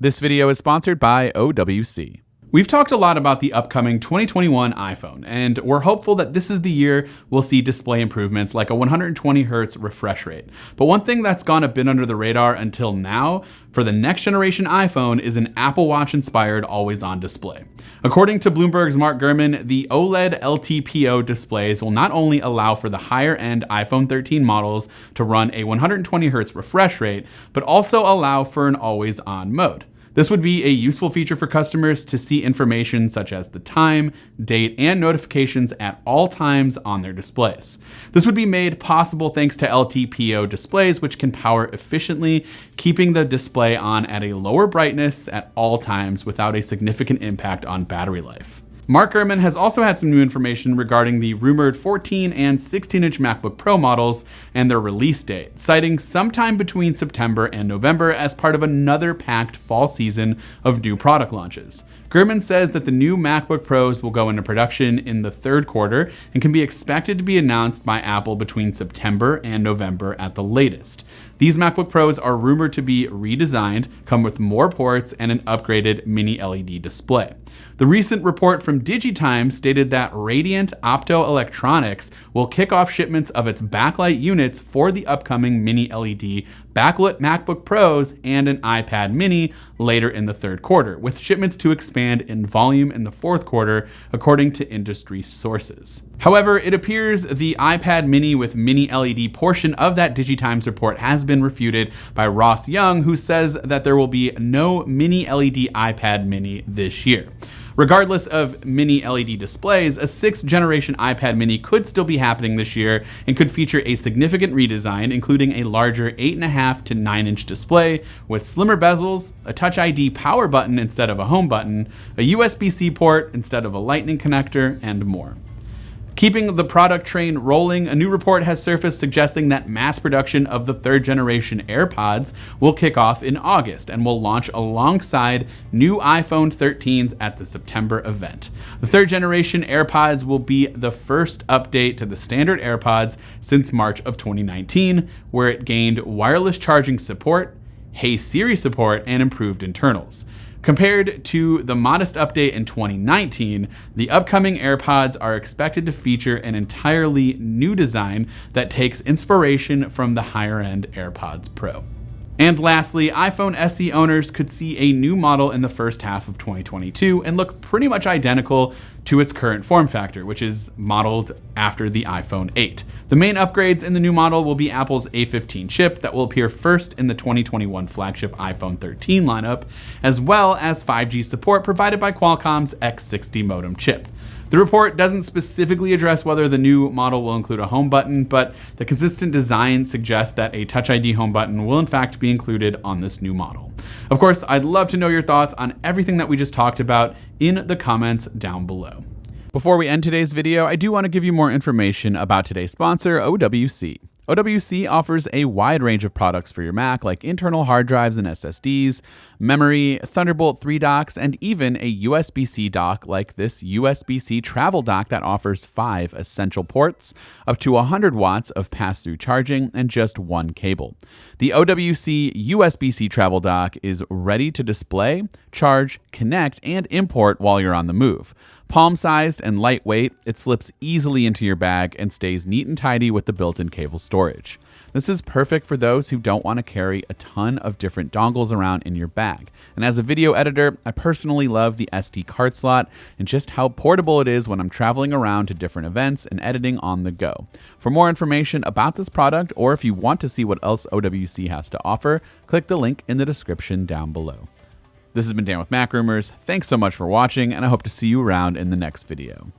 This video is sponsored by OWC. We've talked a lot about the upcoming 2021 iPhone, and we're hopeful that this is the year we'll see display improvements like a 120Hz refresh rate. But one thing that's gone a bit under the radar until now for the next generation iPhone is an Apple Watch-inspired always-on display. According to Bloomberg's Mark Gurman, the OLED LTPO displays will not only allow for the higher-end iPhone 13 models to run a 120Hz refresh rate, but also allow for an always-on mode. This would be a useful feature for customers to see information such as the time, date, and notifications at all times on their displays. This would be made possible thanks to LTPO displays, which can power efficiently, keeping the display on at a lower brightness at all times without a significant impact on battery life. Mark Gurman has also had some new information regarding the rumored 14 and 16-inch MacBook Pro models and their release date, citing sometime between September and November as part of another packed fall season of new product launches. Gurman says that the new MacBook Pros will go into production in the third quarter and can be expected to be announced by Apple between September and November at the latest. These MacBook Pros are rumored to be redesigned, come with more ports, and an upgraded mini LED display. The recent report from DigiTimes stated that Radiant Optoelectronics will kick off shipments of its backlight units for the upcoming mini LED backlit MacBook Pros and an iPad mini later in the third quarter, with shipments to expand in volume in the fourth quarter, according to industry sources. However, it appears the iPad mini with mini LED portion of that DigiTimes report has been refuted by Ross Young, who says that there will be no mini LED iPad mini this year. Regardless of mini LED displays, a 6th generation iPad mini could still be happening this year and could feature a significant redesign, including a larger 8.5 to 9-inch display with slimmer bezels, a Touch ID power button instead of a home button, a USB-C port instead of a Lightning connector, and more. Keeping the product train rolling, a new report has surfaced suggesting that mass production of the 3rd generation AirPods will kick off in August and will launch alongside new iPhone 13s at the September event. The 3rd generation AirPods will be the first update to the standard AirPods since March of 2019, where it gained wireless charging support, Hey Siri support, and improved internals. Compared to the modest update in 2019, the upcoming AirPods are expected to feature an entirely new design that takes inspiration from the higher-end AirPods Pro. And lastly, iPhone SE owners could see a new model in the first half of 2022 and look pretty much identical to its current form factor, which is modeled after the iPhone 8. The main upgrades in the new model will be Apple's A15 chip that will appear first in the 2021 flagship iPhone 13 lineup, as well as 5G support provided by Qualcomm's X60 modem chip. The report doesn't specifically address whether the new model will include a home button, but the consistent design suggests that a Touch ID home button will in fact be included on this new model. Of course, I'd love to know your thoughts on everything that we just talked about in the comments down below. Before we end today's video, I do want to give you more information about today's sponsor, OWC. OWC offers a wide range of products for your Mac, like internal hard drives and SSDs, memory, Thunderbolt 3 docks, and even a USB-C dock like this USB-C travel dock that offers 5 essential ports, up to 100 watts of pass-through charging, and just 1 cable. The OWC USB-C travel dock is ready to display, charge, connect, and import while you're on the move. Palm-sized and lightweight, it slips easily into your bag and stays neat and tidy with the built-in cable storage. This is perfect for those who don't want to carry a ton of different dongles around in your bag. And as a video editor, I personally love the SD card slot and just how portable it is when I'm traveling around to different events and editing on the go. For more information about this product, or if you want to see what else OWC has to offer, click the link in the description down below. This has been Dan with Mac Rumors. Thanks so much for watching, and I hope to see you around in the next video.